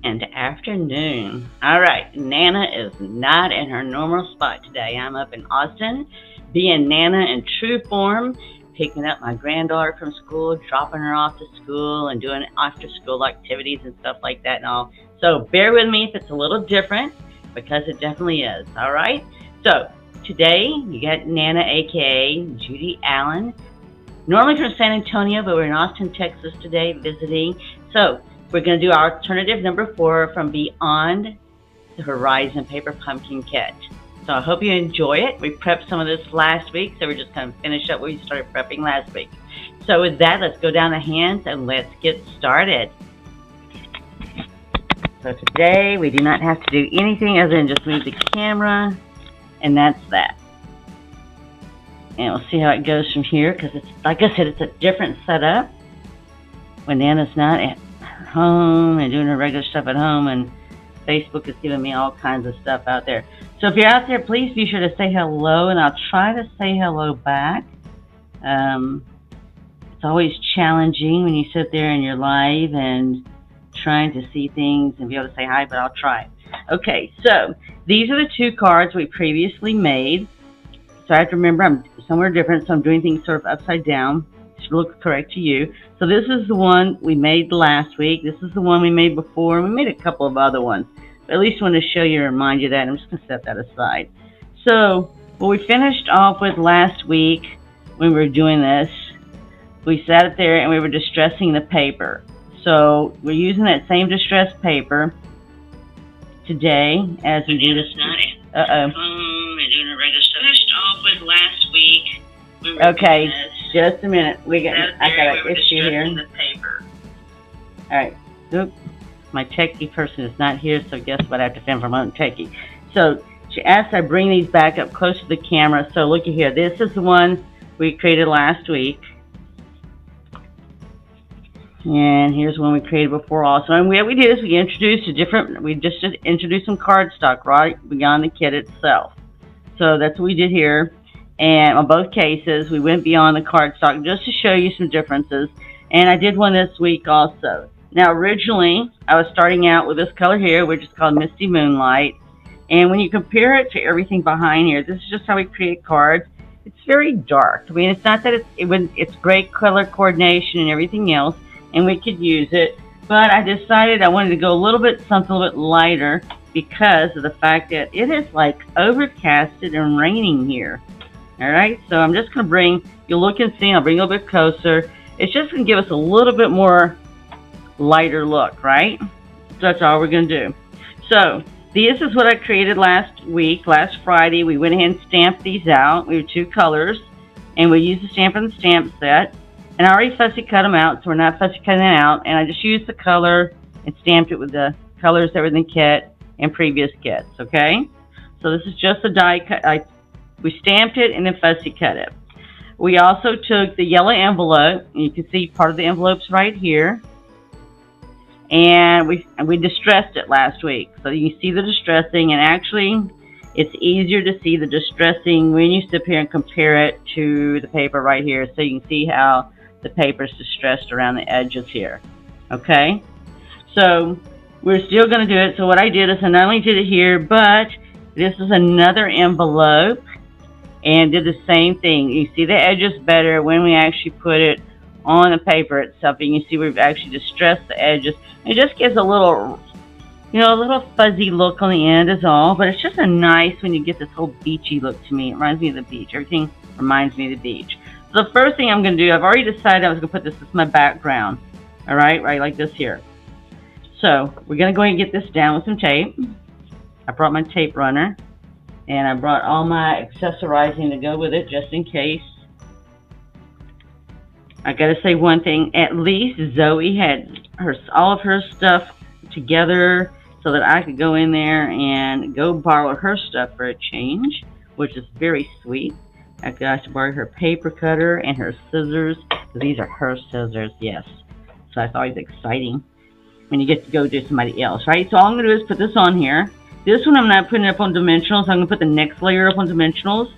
And afternoon. All right, Nana is not in her normal spot today. I'm up in Austin, being Nana in true form, picking up my granddaughter from school, dropping her off to school, and doing after school activities and stuff like that and all. So bear with me if it's a little different, because it definitely is. All right. So today you got Nana, aka Judy Allen, normally from San Antonio, but we're in Austin, Texas today visiting. So we're going to do our alternative number 4 from Beyond the Horizon Paper Pumpkin Kit. So I hope you enjoy it. We prepped some of this last week, so we're just going to finish up what we started prepping last week. So with that, let's go down the hands and let's get started. So today we do not have to do anything other than just move the camera, and that's that. And we'll see how it goes from here, because it's, like I said, it's a different setup when Nana's not at home and doing her regular stuff at home, and Facebook is giving me all kinds of stuff out there. So if you're out there, please be sure to say hello, and I'll try to say hello back. It's always challenging when you sit there and you're live and trying to see things and be able to say hi, but I'll try. Okay, so these are the 2 cards we previously made. So I have to remember I'm somewhere different, so I'm doing things sort of upside down. It should look correct to you. So this is the one we made last week. This is the one we made before. We made a couple of other ones. But at least want to show you and remind you that. I'm just going to set that aside. So what we finished off with last week when we were doing this, we sat it there and we were distressing the paper. So we're using that same distressed paper today as we do this. Finished off with last week. Okay, just a minute. I got an issue here. The paper. All right. Oops. My techie person is not here, so guess what? I have to film from my own techie. So she asked I bring these back up close to the camera. So looky here. This is the one we created last week. And here's one we created before also. And what we did is we just introduced some cardstock right beyond the kit itself. So that's what we did here. And on both cases, we went beyond the cardstock just to show you some differences. And I did one this week also. Now, originally, I was starting out with this color here, which is called Misty Moonlight. And when you compare it to everything behind here, this is just how we create cards. It's very dark. I mean, it's not that it's great color coordination and everything else, and we could use it. But I decided I wanted to go something a little bit lighter, because of the fact that it is like overcasted and raining here. All right, so I'm just going to you'll look and see, I'll bring a little bit closer. It's just going to give us a little bit more lighter look, right? So that's all we're going to do. So this is what I created last Friday. We went ahead and stamped these out. We were 2 colors, and we used the Stampin' stamp set. And I already fussy cut them out, so we're not fussy cutting it out. And I just used the color and stamped it with the colors that were in the kit and previous kits, okay? So this is just a die cut. We stamped it and then fussy cut it. We also took the yellow envelope, and you can see part of the envelope's right here. And we distressed it last week. So you see the distressing, and actually it's easier to see the distressing when you sit here and compare it to the paper right here, so you can see how the paper is distressed around the edges here, okay? So we're still going to do it. So what I did is I not only did it here, but this is another envelope, and did the same thing. You see the edges better when we actually put it on the paper itself, and you see we've actually distressed the edges. It just gives a little, a little fuzzy look on the end is all, but it's just a nice when you get this whole beachy look to me. It reminds me of the beach. Everything reminds me of the beach. So the first thing I'm going to do, I've already decided I was going to put this as my background, all right like this here. So we're going to go ahead and get this down with some tape. I brought my tape runner, and I brought all my accessorizing to go with it just in case. I got to say one thing, at least Zoe had all of her stuff together so that I could go in there and go borrow her stuff for a change, which is very sweet. I got to borrow her paper cutter and her scissors. These are her scissors, yes. So that's always exciting when you get to go do somebody else, right? So all I'm going to do is put this on here. This one I'm not putting up on dimensionals. I'm going to put the next layer up on dimensionals.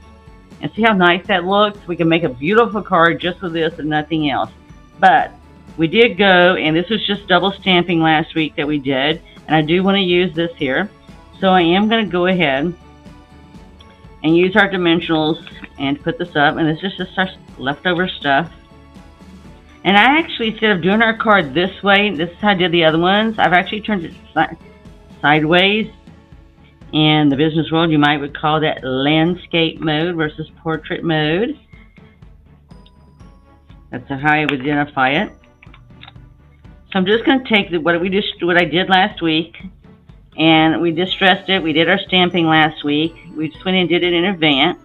And see how nice that looks? We can make a beautiful card just with this and nothing else. But we did go, and this was just double stamping last week that we did. And And I do want to use this here. So I am going to go ahead and use our dimensionals and put this up. And it's just our leftover stuff. And I actually, instead of doing our card this way, this is how I did the other ones, I've actually turned it sideways. In the business world, you would call that landscape mode versus portrait mode. That's how I would identify it. So I'm just going to take what I did last week, and we distressed it. We did our stamping last week. We just went and did it in advance.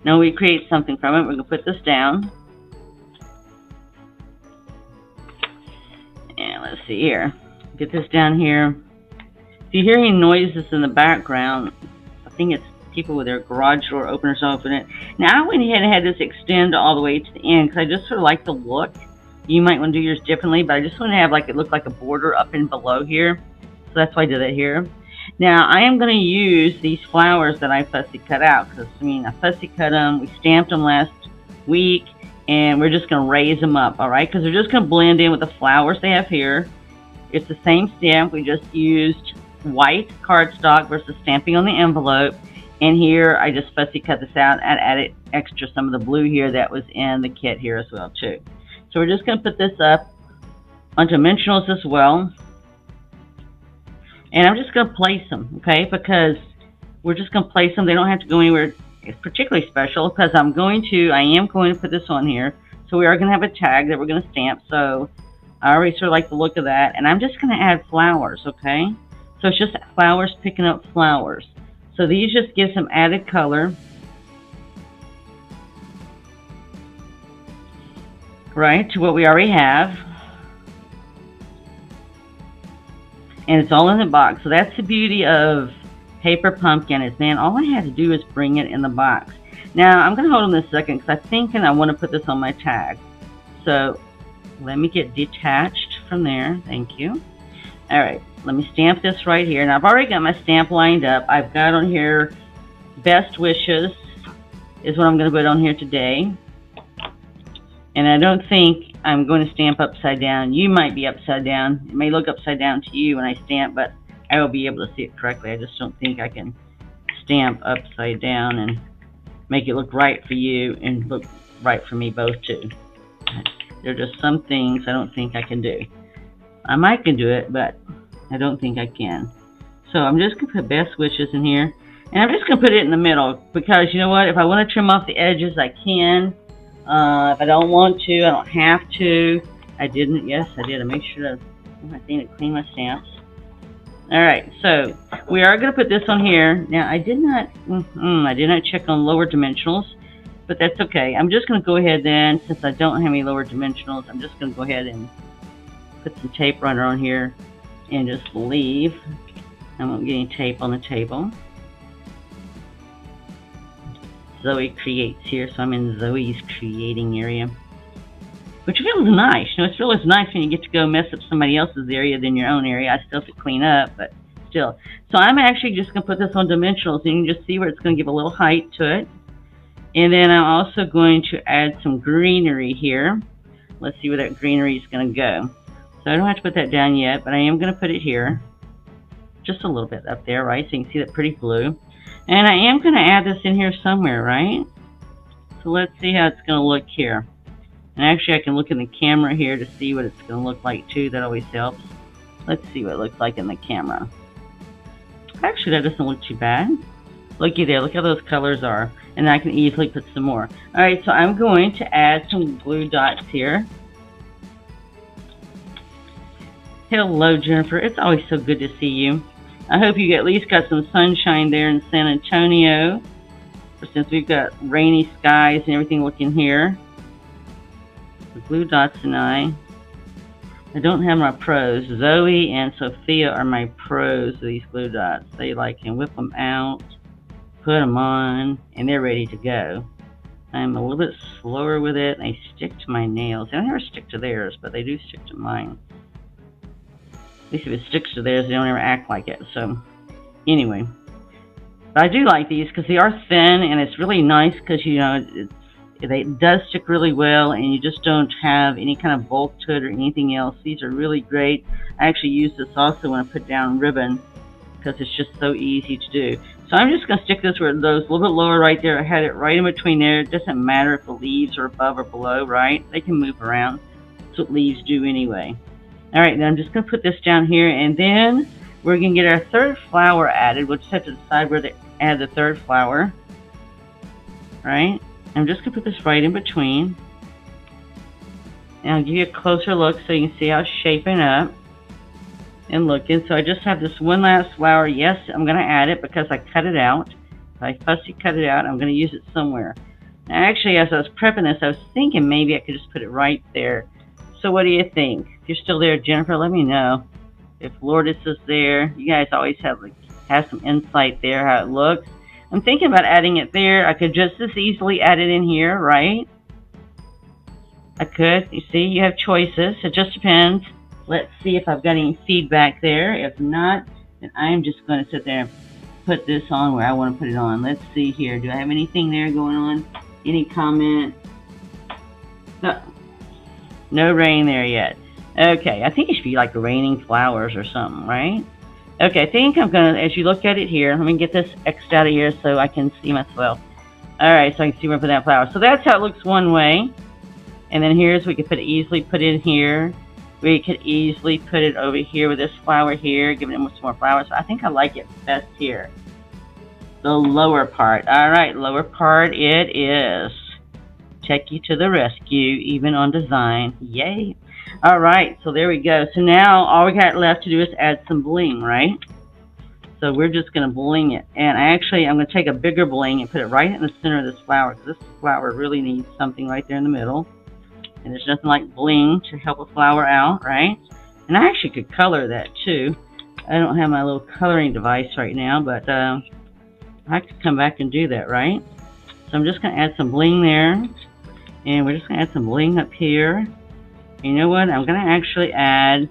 Now we create something from it. We're going to put this down. And let's see here. Get this down here. If you hear any noises in the background, I think it's people with their garage door openers open it. Now I went ahead and had this extend all the way to the end because I just sort of like the look. You might want to do yours differently, but I just want to have it look like a border up and below here. So that's why I did it here. Now I am going to use these flowers that I fussy cut out because I fussy cut them. We stamped them last week, and we're just going to raise them up, all right? Because they're just going to blend in with the flowers they have here. It's the same stamp. We just used white cardstock versus stamping on the envelope. And here I just fussy cut this out and added extra some of the blue here that was in the kit here as well too. So we're just going to put this up on dimensionals as well. And I'm just going to place them, okay? Because we're just going to place them. They don't have to go anywhere particularly special because I am going to put this on here. So we are going to have a tag that we're going to stamp. So I already sort of like the look of that. And I'm just going to add flowers, okay? So it's just flowers picking up flowers. So these just give some added color. Right, to what we already have. And it's all in the box. So that's the beauty of Paper Pumpkin is, man, all I had to do is bring it in the box. Now, I'm going to hold on this a second because I'm thinking I want to put this on my tag. So let me get detached from there. Thank you. All right, let me stamp this right here. Now, I've already got my stamp lined up. I've got on here Best Wishes is what I'm going to put on here today. And I don't think I'm going to stamp upside down. You might be upside down. It may look upside down to you when I stamp, but I will be able to see it correctly. I just don't think I can stamp upside down and make it look right for you and look right for me both too. There are just some things I don't think I can do. I might can do it, but I don't think I can. So I'm just going to put Best Wishes in here. And I'm just going to put it in the middle because you know what? If I want to trim off the edges, I can. If I don't want to, I don't have to. I didn't. Yes, I did. I made sure I think to clean my stamps. All right, so we are going to put this on here. Now, I did not check on lower dimensionals, but that's okay. I'm just going to go ahead then, since I don't have any lower dimensionals, I'm just going to go ahead and put some tape runner on here and just leave. I won't get any tape on the table. Zoe creates here, so I'm in Zoe's creating area, which feels nice. You know, it feels nice when you get to go mess up somebody else's area than your own area. I still have to clean up, but still. So I'm actually just going to put this on dimensionals, and you can just see where it's going to give a little height to it. And then I'm also going to add some greenery here. Let's see where that greenery is going to go. So I don't have to put that down yet, but I am going to put it here. Just a little bit up there, right? So you can see that pretty blue. And I am going to add this in here somewhere, right? So let's see how it's going to look here. And actually I can look in the camera here to see what it's going to look like too. That always helps. Let's see what it looks like in the camera. Actually, that doesn't look too bad. Looky there, look how those colors are. And I can easily put some more. Alright, so I'm going to add some blue dots here. Hello, Jennifer. It's always so good to see you. I hope you at least got some sunshine there in San Antonio. Since we've got rainy skies and everything looking here. The blue dots and I don't have my pros. Zoe and Sophia are my pros of these glue dots. They can whip them out, put them on, and they're ready to go. I'm a little bit slower with it, and they stick to my nails. They don't ever stick to theirs, but they do stick to mine. At least if it sticks to theirs, they don't ever act like it. So, anyway. But I do like these because they are thin, and it's really nice because, you know, It does stick really well, and you just don't have any kind of bulk to it or anything else. These are really great. I actually use this also when I put down ribbon because it's just so easy to do. So I'm just going to stick this where those a little bit lower right there. I had it right in between there. It doesn't matter if the leaves are above or below, right? They can move around. That's what leaves do anyway. All right, now I'm just going to put this down here, and then we're going to get our third flower added. We'll just have to decide where to add the third flower. Right? I'm just going to put this right in between. And I'll give you a closer look so you can see how it's shaping up and looking. So I just have this one last flower. Yes, I'm going to add it because I cut it out. I fussy cut it out. I'm going to use it somewhere. Now, actually, as I was prepping this, I was thinking maybe I could just put it right there. So what do you think? If you're still there, Jennifer, let me know. If Lourdes is there, you guys always have some insight there how it looks. I'm thinking about adding it there. I could just as easily add it in here, right? I could. You see, you have choices. It just depends. Let's see if I've got any feedback there. If not, then I'm just going to sit there and put this on where I want to put it on. Let's see here. Do I have anything there going on? Any comment? No. No rain there yet. Okay, I think it should be like raining flowers or something, right? Okay, I think I'm going to, as you look at it here, let me get this X'd out of here so I can see myself. Alright, so I can see where I put that flower. So that's how it looks one way. And then here's, we could easily put it in here. We could easily put it over here with this flower here, giving it some more flowers. So I think I like it best here. The lower part. Alright, lower part it is. Take you to the rescue, even on design. Yay. Alright, so there we go. So now all we got left to do is add some bling, right? So we're just going to bling it. And I'm going to take a bigger bling and put it right in the center of this flower, because this flower really needs something right there in the middle. And there's nothing like bling to help a flower out, right? And I actually could color that too. I don't have my little coloring device right now, but I could come back and do that, right? So I'm just going to add some bling there. And we're just going to add some bling up here. And you know what? I'm going to actually add...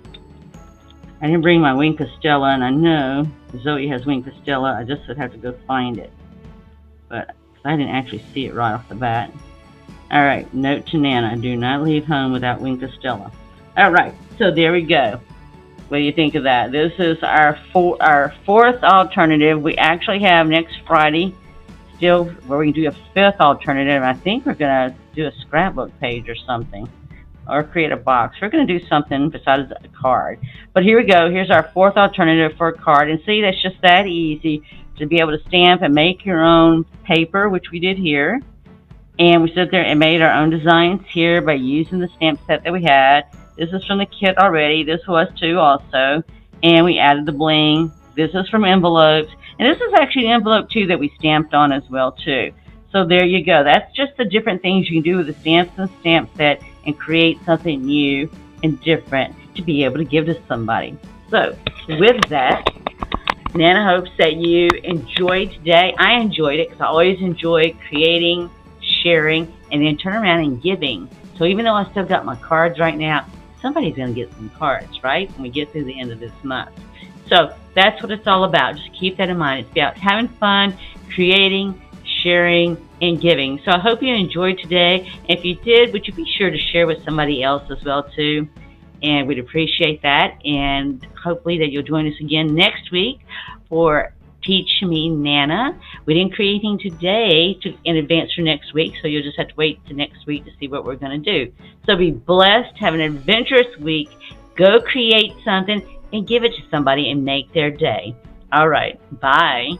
I didn't bring my wing Castella, and I know Zoe has wing Castella. I just would have to go find it. But I didn't actually see it right off the bat. Alright, note to Nana. Do not leave home without wing Castella. Alright, so there we go. What do you think of that? This is our fourth alternative. We actually have next Friday still where we can do a fifth alternative. I think we're going to do a scrapbook page or something. Or create a box. We're going to do something besides a card. But here we go. Here's our fourth alternative for a card. And see, that's just that easy to be able to stamp and make your own paper, which we did here. And we sit there and made our own designs here by using the stamp set that we had. This is from the kit already. This was too also. And we added the bling. This is from envelopes. And this is actually an envelope too that we stamped on as well too. So there you go. That's just the different things you can do with the stamps and stamp set and create something new and different to be able to give to somebody. So with that, Nana hopes that you enjoyed today. I enjoyed it because I always enjoy creating, sharing, and then turn around and giving. So even though I still got my cards right now, somebody's going to get some cards, right, when we get through the end of this month. So that's what it's all about. Just keep that in mind. It's about having fun, creating, sharing, and giving. So I hope you enjoyed today. If you did, would you be sure to share with somebody else as well too? And we'd appreciate that. And hopefully that you'll join us again next week for Teach Me Nana. We didn't create anything today in advance for next week, so you'll just have to wait to next week to see what we're going to do. So be blessed, have an adventurous week, go create something, and give it to somebody and make their day. All right, bye.